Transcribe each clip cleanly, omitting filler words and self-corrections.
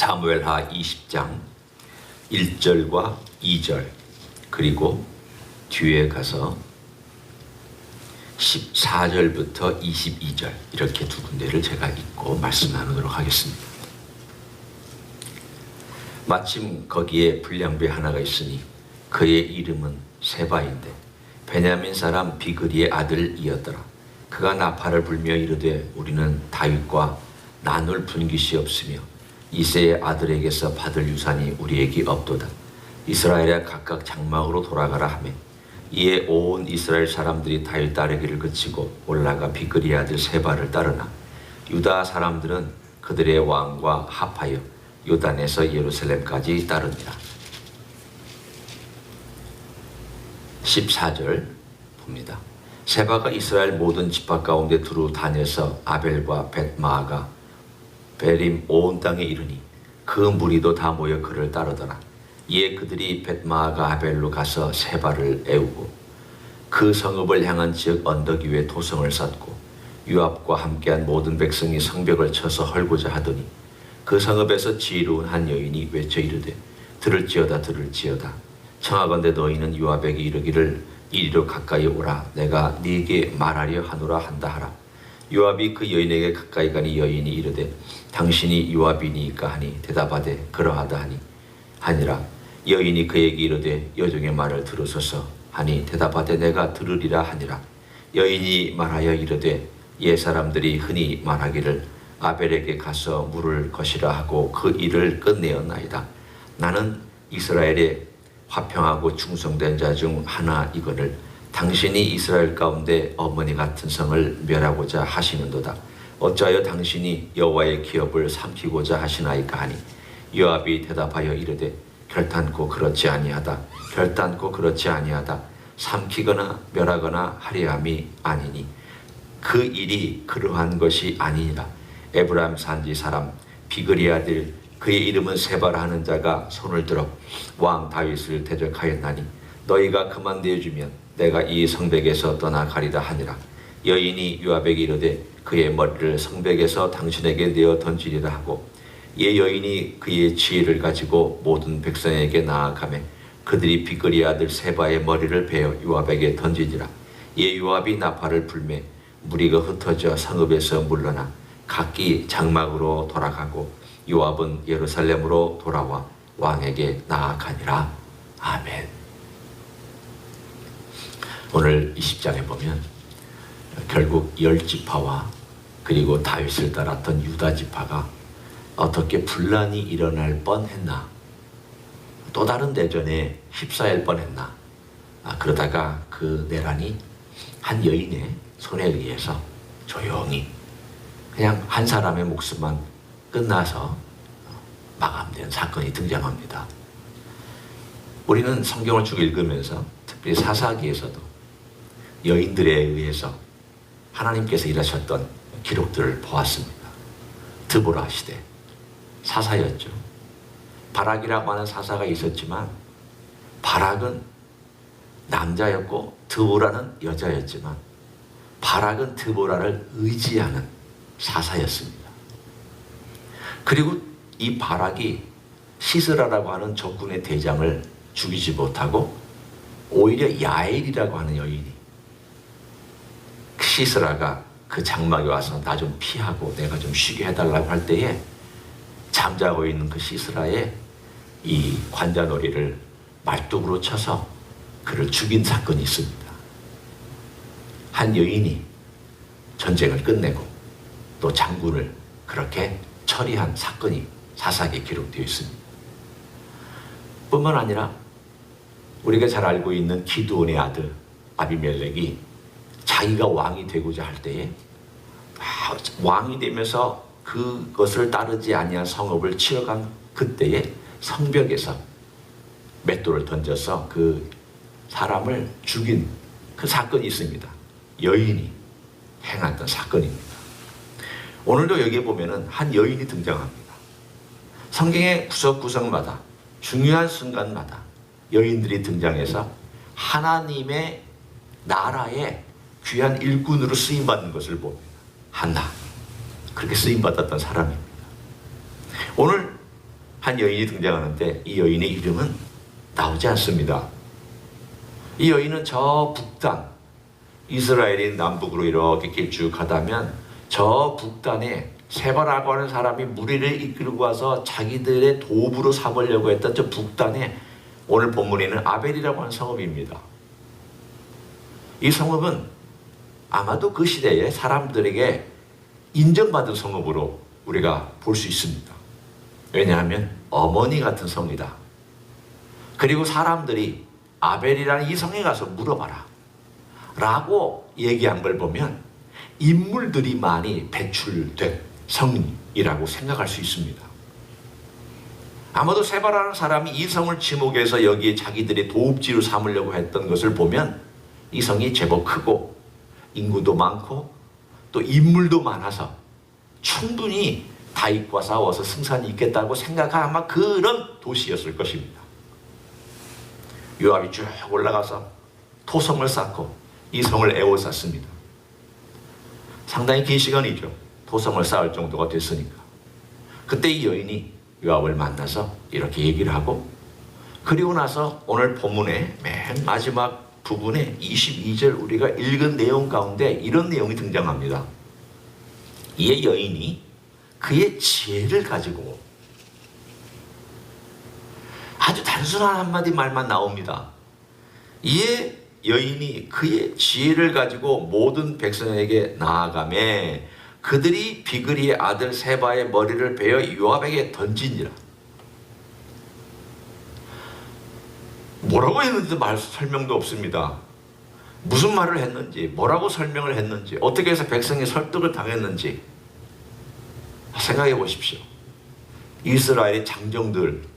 사무엘하 20장 1절과 2절 그리고 뒤에 가서 14절부터 22절 이렇게 두 군데를 제가 읽고 말씀 나누도록 하겠습니다. 마침 거기에 불량배 하나가 있으니 그의 이름은 세바인데 베냐민 사람 비그리의 아들이었더라. 그가 나팔을 불며 이르되 우리는 다윗과 나눌 분깃이 없으며 이새의 아들에게서 받을 유산이 우리에게 없도다. 이스라엘에 각각 장막으로 돌아가라 하며 이에 온 이스라엘 사람들이 다윗 따르기를 그치고 올라가 비그리의 아들 세바를 따르나 유다 사람들은 그들의 왕과 합하여 요단에서 예루살렘까지 따릅니다. 14절 봅니다. 세바가 이스라엘 모든 지파 가운데 두루 다녀서 아벨과 벳마아가 베림 온 땅에 이르니 그 무리도 다 모여 그를 따르더라. 이에 그들이 벳마아가 아벨로 가서 세바를 애우고 그 성읍을 향한 지역 언덕 위에 도성을 쌓고 요압과 함께한 모든 백성이 성벽을 쳐서 헐고자 하더니 그 성읍에서 지혜로운 한 여인이 외쳐 이르되 들을지어다 들을지어다 청하건대 너희는 요압에게 이르기를 이리로 가까이 오라 내가 네게 말하려 하노라 한다 하라. 요압이 그 여인에게 가까이 가니 여인이 이르되 당신이 요압이니까 하니 대답하되 그러하다 하니 하니라. 여인이 그에게 이르되 여종의 말을 들으소서 하니 대답하되 내가 들으리라 하니라. 여인이 말하여 이르되 옛 사람들이 흔히 말하기를 아벨에게 가서 물을 것이라 하고 그 일을 끝내었나이다. 나는 이스라엘의 화평하고 충성된 자 중 하나이거늘 당신이 이스라엘 가운데 어머니 같은 성을 멸하고자 하시는도다. 어찌하여 당신이 여호와의 기업을 삼키고자 하시나이까 하니 요압이 대답하여 이르되 결단코 그렇지 아니하다. 결단코 그렇지 아니하다. 삼키거나 멸하거나 하리함이 아니니 그 일이 그러한 것이 아니니라. 에브라임 산지 사람 비그리 아들 그의 이름은 세바라 하는 자가 손을 들어 왕 다윗을 대적하였나니 너희가 그만 내어주면 내가 이 성벽에서 떠나가리다 하니라. 여인이 요압에게 이르되 그의 머리를 성벽에서 당신에게 내어 던지리라 하고 이 여인이 그의 지혜를 가지고 모든 백성에게 나아가며 그들이 비그리 아들 세바의 머리를 베어 요압에게 던지니라. 이 요압이 나팔을 불매 무리가 흩어져 성읍에서 물러나 각기 장막으로 돌아가고 요압은 예루살렘으로 돌아와 왕에게 나아가니라. 아멘. 오늘 20장에 보면 결국 10지파와 그리고 다윗을 따랐던 유다 지파가 어떻게 분란이 일어날 뻔했나, 또 다른 대전에 휩싸일 뻔했나, 그러다가 그 내란이 한 여인의 손에 의해서 조용히 그냥 한 사람의 목숨만 끝나서 마감된 사건이 등장합니다. 우리는 성경을 쭉 읽으면서 특별히 사사기에서도 여인들에 의해서 하나님께서 일하셨던 기록들을 보았습니다. 드보라 시대 사사였죠. 바락이라고 하는 사사가 있었지만 바락은 남자였고 드보라는 여자였지만 바락은 드보라를 의지하는 사사였습니다. 그리고 이 바락이 시스라라고 하는 적군의 대장을 죽이지 못하고 오히려 야엘이라고 하는 여인이 시스라가 그 장막에 와서 나 좀 피하고 내가 좀 쉬게 해달라고 할 때에 잠자고 있는 그 시스라의 이 관자놀이를 말뚝으로 쳐서 그를 죽인 사건이 있습니다. 한 여인이 전쟁을 끝내고 또 장군을 그렇게 처리한 사건이 사사기에 기록되어 있습니다. 뿐만 아니라 우리가 잘 알고 있는 기드온의 아들 아비멜렉이 자기가 왕이 되고자 할 때에 왕이 되면서 그것을 따르지 아니한 성읍을 치러간 그때에 성벽에서 맷돌을 던져서 그 사람을 죽인 그 사건이 있습니다. 여인이 행했던 사건입니다. 오늘도 여기에 보면은 한 여인이 등장합니다. 성경의 구석구석마다 중요한 순간마다 여인들이 등장해서 하나님의 나라의 귀한 일꾼으로 쓰임받는 것을 봅니다. 한나, 그렇게 쓰임받았던 사람입니다. 오늘 한 여인이 등장하는데 이 여인의 이름은 나오지 않습니다. 이 여인은 저 북단, 이스라엘이 남북으로 이렇게 길쭉 가다면 저 북단에 세바라고 하는 사람이 무리를 이끌고 와서 자기들의 도구로 삼으려고 했던 저 북단에 오늘 본문에는 아벨이라고 하는 성읍입니다. 이 성읍은 아마도 그 시대에 사람들에게 인정받은 성읍으로 우리가 볼 수 있습니다. 왜냐하면 어머니 같은 성이다. 그리고 사람들이 아벨이라는 이 성에 가서 물어봐라 라고 얘기한 걸 보면 인물들이 많이 배출된 성이라고 생각할 수 있습니다. 아마도 세바라는 사람이 이 성을 지목해서 여기에 자기들의 도읍지로 삼으려고 했던 것을 보면 이 성이 제법 크고 인구도 많고 또 인물도 많아서 충분히 다윗과 싸워서 승산이 있겠다고 생각한 아마 그런 도시였을 것입니다. 요압이 쭉 올라가서 토성을 쌓고 이 성을 에워쌌습니다. 상당히 긴 시간이죠. 토성을 쌓을 정도가 됐으니까. 그때 이 여인이 요압을 만나서 이렇게 얘기를 하고, 그리고 나서 오늘 본문의 맨 마지막 부분에 22절 우리가 읽은 내용 가운데 이런 내용이 등장합니다. 이에 여인이 그의 지혜를 가지고, 아주 단순한 한마디 말만 나옵니다. 이에 여인이 그의 지혜를 가지고 모든 백성에게 나아가매 그들이 비그리의 아들 세바의 머리를 베어 요압에게 던지니라. 뭐라고 했는지도 설명도 없습니다. 무슨 말을 했는지, 뭐라고 설명을 했는지, 어떻게 해서 백성이 설득을 당했는지 생각해 보십시오. 이스라엘의 장정들,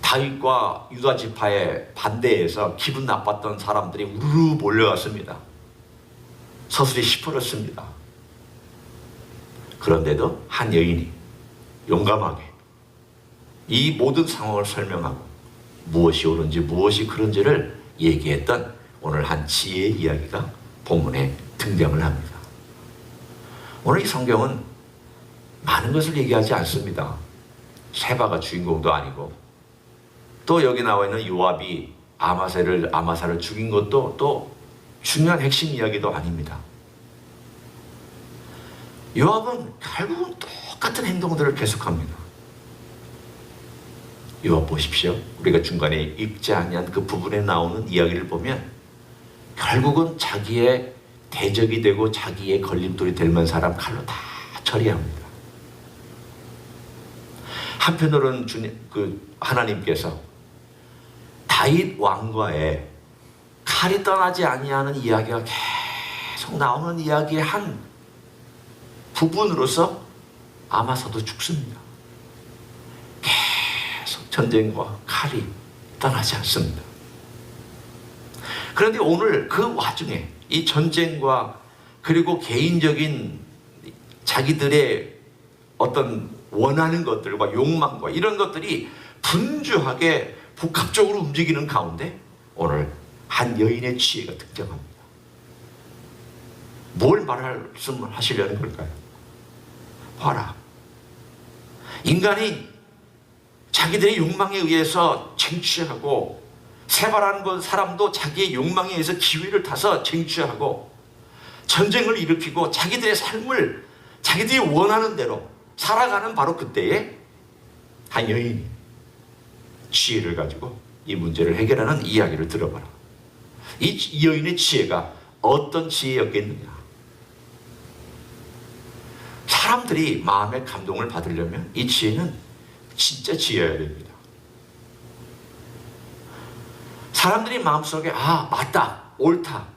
다윗과 유다 지파의 반대에서 기분 나빴던 사람들이 우르르 몰려왔습니다. 서슬이 시퍼렸습니다. 그런데도 한 여인이 용감하게 이 모든 상황을 설명하고 무엇이 옳은지 무엇이 그런지를 얘기했던 오늘 한 지혜의 이야기가 본문에 등장을 합니다. 오늘 이 성경은 많은 것을 얘기하지 않습니다. 세바가 주인공도 아니고, 또 여기 나와 있는 요압이 아마사를 죽인 것도 또 중요한 핵심 이야기도 아닙니다. 요압은 결국은 똑같은 행동들을 계속합니다. 요압 보십시오. 우리가 중간에 읽지 아니한 그 부분에 나오는 이야기를 보면 결국은 자기의 대적이 되고 자기의 걸림돌이 될 만한 사람 칼로 다 처리합니다. 한편으로는 하나님께서 다윗 왕과의 칼이 떠나지 아니하는 이야기가 계속 나오는 이야기의 한 부분으로서 아마사도 죽습니다. 계속 전쟁과 칼이 떠나지 않습니다. 그런데 오늘 그 와중에 이 전쟁과 그리고 개인적인 자기들의 어떤 원하는 것들과 욕망과 이런 것들이 분주하게 복합적으로 움직이는 가운데 오늘 한 여인의 지혜가 등장합니다. 뭘 말씀하시려는 걸까요? 봐라. 인간이 자기들의 욕망에 의해서 쟁취하고, 세바라는 사람도 자기의 욕망에 의해서 기회를 타서 쟁취하고 전쟁을 일으키고 자기들의 삶을 자기들이 원하는 대로 살아가는 바로 그때에 한 여인이 지혜를 가지고 이 문제를 해결하는 이야기를 들어봐라. 이 여인의 지혜가 어떤 지혜였겠느냐? 사람들이 마음의 감동을 받으려면 이 지혜는 진짜 지혜여야 됩니다. 사람들이 마음속에 맞다, 옳다,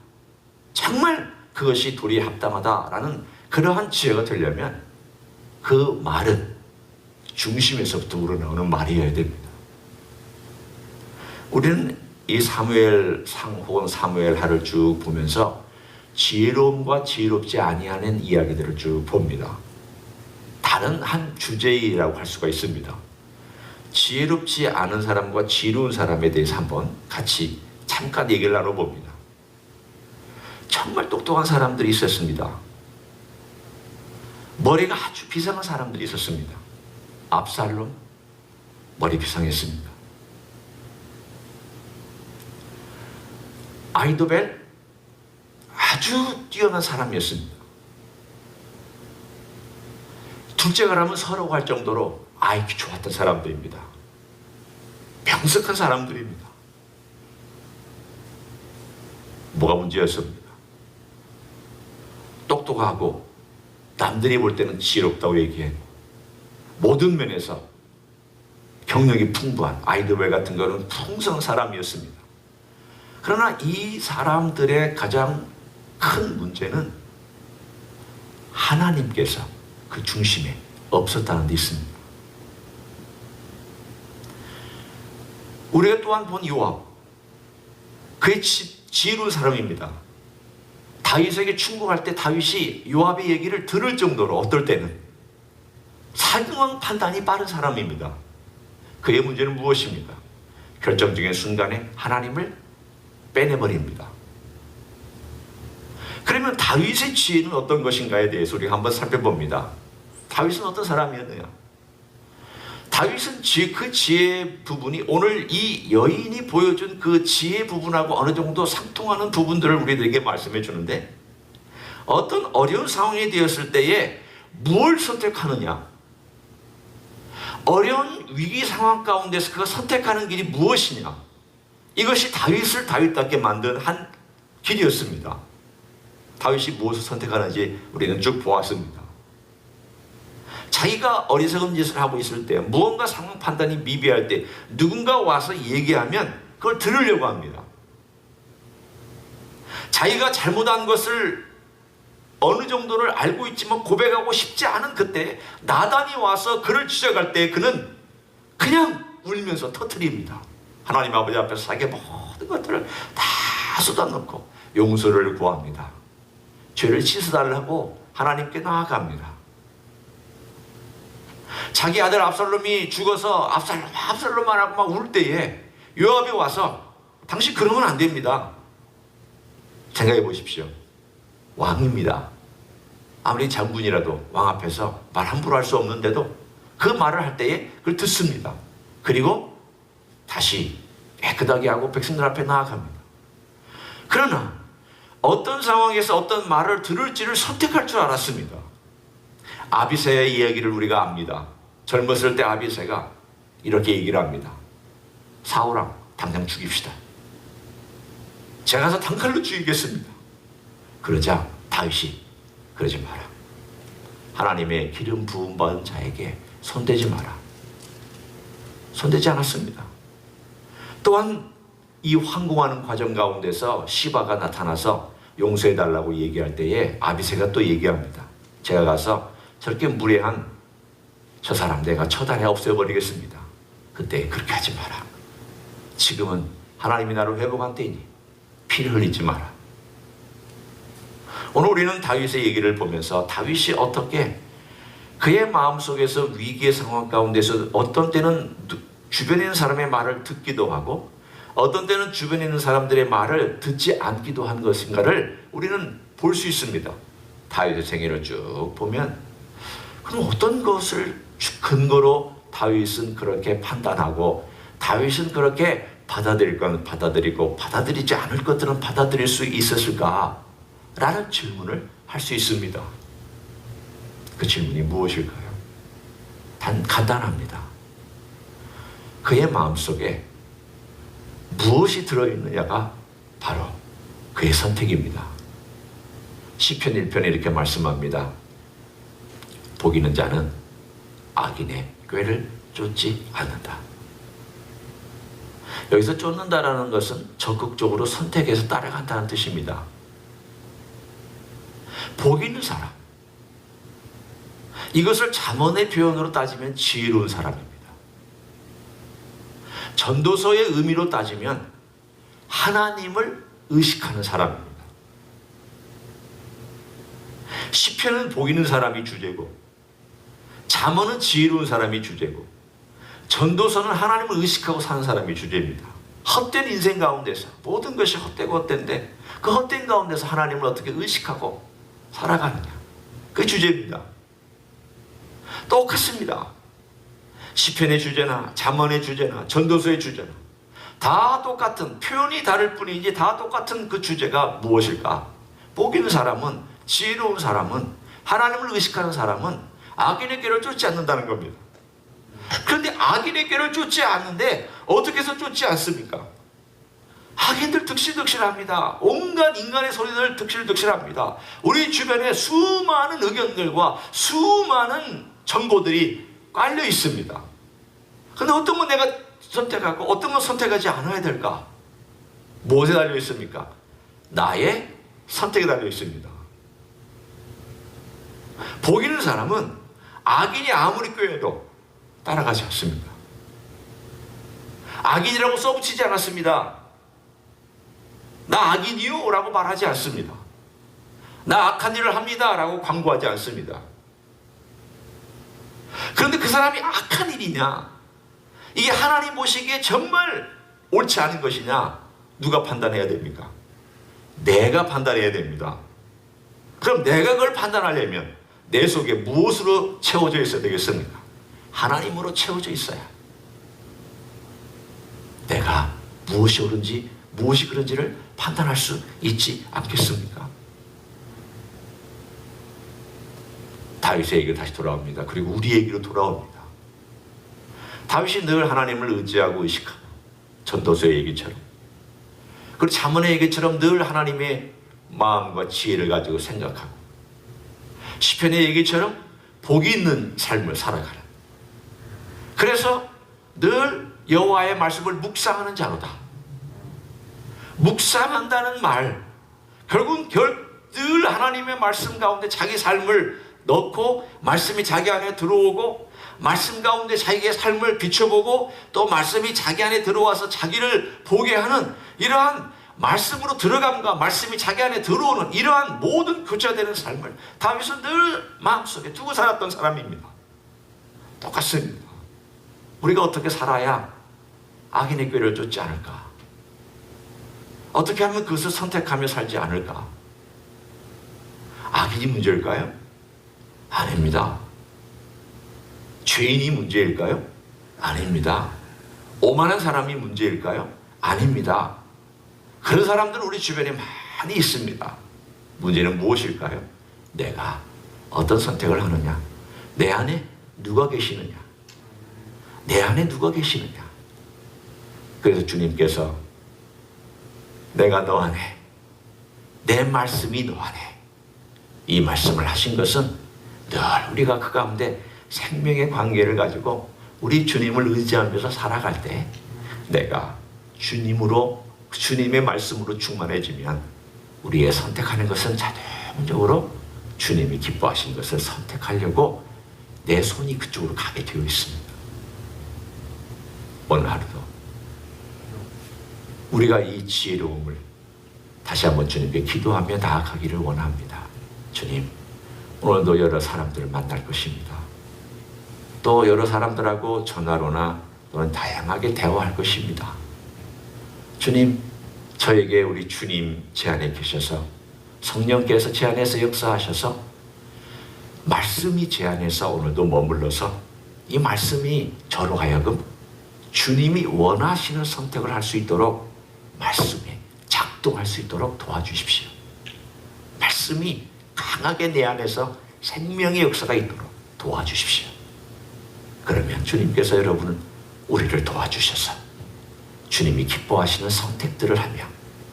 정말 그것이 도리에 합당하다라는 그러한 지혜가 되려면 그 말은 중심에서부터 우러나오는 말이어야 됩니다. 우리는 이 사무엘상 혹은 사무엘하를 쭉 보면서 지혜로움과 지혜롭지 아니하는 이야기들을 쭉 봅니다. 다른 한 주제이라고 할 수가 있습니다. 지혜롭지 않은 사람과 지혜로운 사람에 대해서 한번 같이 잠깐 얘기를 나눠봅니다. 정말 똑똑한 사람들이 있었습니다. 머리가 아주 비상한 사람들이 있었습니다. 압살롬, 머리비상했습니다. 아히도벨 아주 뛰어난 사람이었습니다. 둘째가라면 서러워 할 정도로 IQ 좋았던 사람들입니다. 명석한 사람들입니다. 뭐가 문제였습니까? 똑똑하고 남들이 볼 때는 지혜롭다고 얘기해. 모든 면에서 경력이 풍부한 아히도벨 같은 거는 풍성한 사람이었습니다. 그러나 이 사람들의 가장 큰 문제는 하나님께서 그 중심에 없었다는 데 있습니다. 우리가 또한 본 요압, 그의 지혜로운 사람입니다. 다윗에게 충고할 때 다윗이 요압의 얘기를 들을 정도로 어떨 때는 상황 판단이 빠른 사람입니다. 그의 문제는 무엇입니까? 결정적인 순간에 하나님을 빼내버립니다. 그러면 다윗의 지혜는 어떤 것인가에 대해서 우리가 한번 살펴봅니다. 다윗은 어떤 사람이었느냐? 다윗은 그 지혜 부분이 오늘 이 여인이 보여준 그 지혜 부분하고 어느 정도 상통하는 부분들을 우리들에게 말씀해 주는데, 어떤 어려운 상황이 되었을 때에 무엇을 선택하느냐, 어려운 위기 상황 가운데서 그가 선택하는 길이 무엇이냐, 이것이 다윗을 다윗답게 만든 한 길이었습니다. 다윗이 무엇을 선택하는지 우리는 쭉 보았습니다. 자기가 어리석은 짓을 하고 있을 때, 무언가 상황 판단이 미비할 때 누군가 와서 얘기하면 그걸 들으려고 합니다. 자기가 잘못한 것을 어느 정도를 알고 있지만 고백하고 싶지 않은 그때 나단이 와서 그를 지적할 때 그는 그냥 울면서 터뜨립니다. 하나님 아버지 앞에서 자기의 모든 것들을 다 쏟아놓고 용서를 구합니다. 죄를 씻어달라고 하나님께 나아갑니다. 자기 아들 압살롬이 죽어서 압살롬만 하고 막 울 때에 요압이 와서 당신 그러면 안 됩니다. 생각해 보십시오. 왕입니다. 아무리 장군이라도 왕 앞에서 말 함부로 할 수 없는데도 그 말을 할 때에 그걸 듣습니다. 그리고 다시 깨끗하게 하고 백성들 앞에 나아갑니다. 그러나 어떤 상황에서 어떤 말을 들을지를 선택할 줄 알았습니다. 아비새의 이야기를 우리가 압니다. 젊었을 때 아비새가 이렇게 얘기를 합니다. 사울아, 당장 죽입시다. 제가 가서 단칼로 죽이겠습니다. 그러자 다윗이 그러지 마라. 하나님의 기름 부음 받은 자에게 손대지 마라. 손대지 않았습니다. 또한 이 황공하는 과정 가운데서 시바가 나타나서 용서해달라고 얘기할 때에 아비새가 또 얘기합니다. 제가 가서 저렇게 무례한 저 사람 내가 처단해 없애버리겠습니다. 그때 그렇게 하지 마라. 지금은 하나님이 나를 회복한 때이니 피를 흘리지 마라. 오늘 우리는 다윗의 얘기를 보면서 다윗이 어떻게 그의 마음속에서 위기의 상황 가운데서 어떤 때는 주변에 있는 사람의 말을 듣기도 하고 어떤 때는 주변에 있는 사람들의 말을 듣지 않기도 한 것인가를 우리는 볼 수 있습니다. 다윗의 생애를 쭉 보면 그럼 어떤 것을 근거로 다윗은 그렇게 판단하고 다윗은 그렇게 받아들일 건 받아들이고 받아들이지 않을 것들은 받아들일 수 있었을까? 라는 질문을 할 수 있습니다. 그 질문이 무엇일까요? 간단합니다. 그의 마음속에 무엇이 들어있느냐가 바로 그의 선택입니다. 시편 1편에 이렇게 말씀합니다. 복 있는 자는 악인의 꾀를 쫓지 않는다. 여기서 쫓는다라는 것은 적극적으로 선택해서 따라간다는 뜻입니다. 복 있는 사람, 이것을 잠언의 표현으로 따지면 지혜로운 사람입니다. 전도서의 의미로 따지면 하나님을 의식하는 사람입니다. 시편은 복 있는 사람이 주제고 잠언은 지혜로운 사람이 주제고 전도서는 하나님을 의식하고 사는 사람이 주제입니다. 헛된 인생 가운데서 모든 것이 헛되고 헛된데 그 헛된 가운데서 하나님을 어떻게 의식하고 살아가느냐, 그 주제입니다. 똑같습니다. 시편의 주제나 잠언의 주제나 전도서의 주제나 다 똑같은, 표현이 다를 뿐이지 다 똑같은 그 주제가 무엇일까? 복 있는 사람은, 지혜로운 사람은, 하나님을 의식하는 사람은 악인의 꾀를 쫓지 않는다는 겁니다. 그런데 악인의 꾀를 쫓지 않는데 어떻게 해서 쫓지 않습니까? 악인들 득실득실합니다. 온갖 인간의 소리들 득실득실합니다. 우리 주변에 수많은 의견들과 수많은 정보들이 깔려 있습니다. 그런데 어떤 건 내가 선택하고 어떤 건 선택하지 않아야 될까? 무엇에 달려 있습니까? 나의 선택에 달려 있습니다. 복 있는 사람은 악인이 아무리 꾀해도 따라가지 않습니다. 악인이라고 써붙이지 않았습니다. 나 악인이요? 라고 말하지 않습니다. 나 악한 일을 합니다. 라고 광고하지 않습니다. 그런데 그 사람이 악한 일이냐, 이게 하나님 보시기에 정말 옳지 않은 것이냐, 누가 판단해야 됩니까? 내가 판단해야 됩니다. 그럼 내가 그걸 판단하려면 내 속에 무엇으로 채워져 있어야 되겠습니까? 하나님으로 채워져 있어야 내가 무엇이 옳은지 무엇이 그런지를 판단할 수 있지 않겠습니까? 다윗의 얘기가 다시 돌아옵니다. 그리고 우리 얘기로 돌아옵니다. 다윗이 늘 하나님을 의지하고 의식하고, 전도서의 얘기처럼, 그리고 잠언의 얘기처럼 늘 하나님의 마음과 지혜를 가지고 생각하고, 시편의 얘기처럼 복이 있는 삶을 살아가는, 그래서 늘 여호와의 말씀을 묵상하는 자로다. 묵상한다는 말, 결국은 늘 하나님의 말씀 가운데 자기 삶을 넣고, 말씀이 자기 안에 들어오고, 말씀 가운데 자기의 삶을 비춰보고, 또 말씀이 자기 안에 들어와서 자기를 보게 하는 이러한 말씀으로 들어감과 말씀이 자기 안에 들어오는 이러한 모든 교차되는 삶을 다윗은 늘 마음속에 두고 살았던 사람입니다. 똑같습니다. 우리가 어떻게 살아야 악인의 꾀를 쫓지 않을까? 어떻게 하면 그것을 선택하며 살지 않을까? 악인이 문제일까요? 아닙니다. 죄인이 문제일까요? 아닙니다. 오만한 사람이 문제일까요? 아닙니다. 그런 사람들은 우리 주변에 많이 있습니다. 문제는 무엇일까요? 내가 어떤 선택을 하느냐, 내 안에 누가 계시느냐, 내 안에 누가 계시느냐. 그래서 주님께서 내가 너 안에, 내 말씀이 너 안에, 이 말씀을 하신 것은 늘 우리가 그 가운데 생명의 관계를 가지고 우리 주님을 의지하면서 살아갈 때 내가 주님으로, 주님의 말씀으로 충만해지면 우리의 선택하는 것은 자동적으로 주님이 기뻐하신 것을 선택하려고 내 손이 그쪽으로 가게 되어 있습니다. 오늘 하루도 우리가 이 지혜로움을 다시 한번 주님께 기도하며 나아가기를 원합니다. 주님, 오늘도 여러 사람들을 만날 것입니다. 또 여러 사람들하고 전화로나 또는 다양하게 대화할 것입니다. 주님, 저에게 우리 주님 제 안에 계셔서, 성령께서 제 안에서 역사하셔서 말씀이 제 안에서 오늘도 머물러서 이 말씀이 저로 하여금 주님이 원하시는 선택을 할 수 있도록 말씀에 작동할 수 있도록 도와주십시오. 말씀이 강하게 내 안에서 생명의 역사가 있도록 도와주십시오. 그러면 주님께서 여러분은 우리를 도와주셔서 주님이 기뻐하시는 선택들을 하며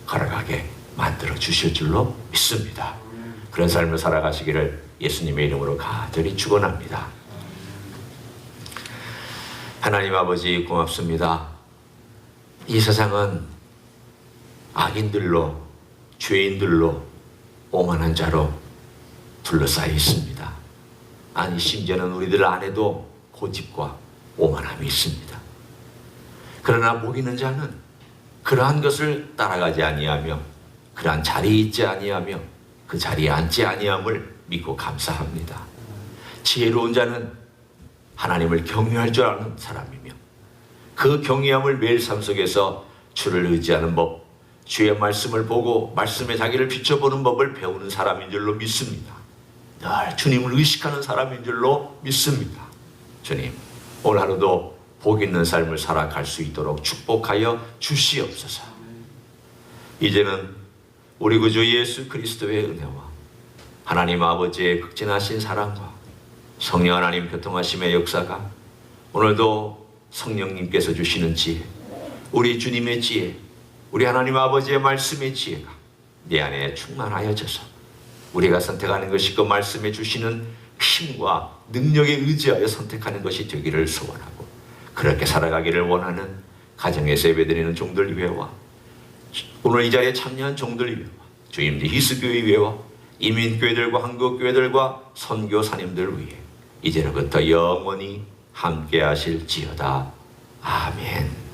걸어가게 만들어 주실 줄로 믿습니다. 그런 삶을 살아가시기를 예수님의 이름으로 간절히 축원합니다. 하나님 아버지 고맙습니다. 이 세상은 악인들로, 죄인들로, 오만한 자로 둘러싸여 있습니다. 아니, 심지어는 우리들 안에도 고집과 오만함이 있습니다. 그러나 복 있는 자는 그러한 것을 따라가지 아니하며, 그러한 자리에 있지 아니하며, 그 자리에 앉지 아니함을 믿고 감사합니다. 지혜로운 자는 하나님을 경외할 줄 아는 사람이며, 그 경외함을 매일 삶 속에서 주를 의지하는 법, 주의 말씀을 보고 말씀에 자기를 비춰보는 법을 배우는 사람인 줄로 믿습니다. 늘 주님을 의식하는 사람인 줄로 믿습니다. 주님, 오늘 하루도 복 있는 삶을 살아갈 수 있도록 축복하여 주시옵소서. 이제는 우리 구주 예수 그리스도의 은혜와 하나님 아버지의 극진하신 사랑과 성령 하나님 교통하심의 역사가 오늘도 성령님께서 주시는 지혜, 우리 주님의 지혜, 우리 하나님 아버지의 말씀의 지혜가 내 안에 충만하여져서 우리가 선택하는 것이 그 말씀에 주시는 힘과 능력에 의지하여 선택하는 것이 되기를 소원하고, 그렇게 살아가기를 원하는 가정에서 예배드리는 종들 위해와 오늘 이 자리에 참여한 종들 위해와 주임들 희수교회 위해와 이민교회들과 한국교회들과 선교사님들 위해 이제로부터 영원히 함께 하실지어다. 아멘.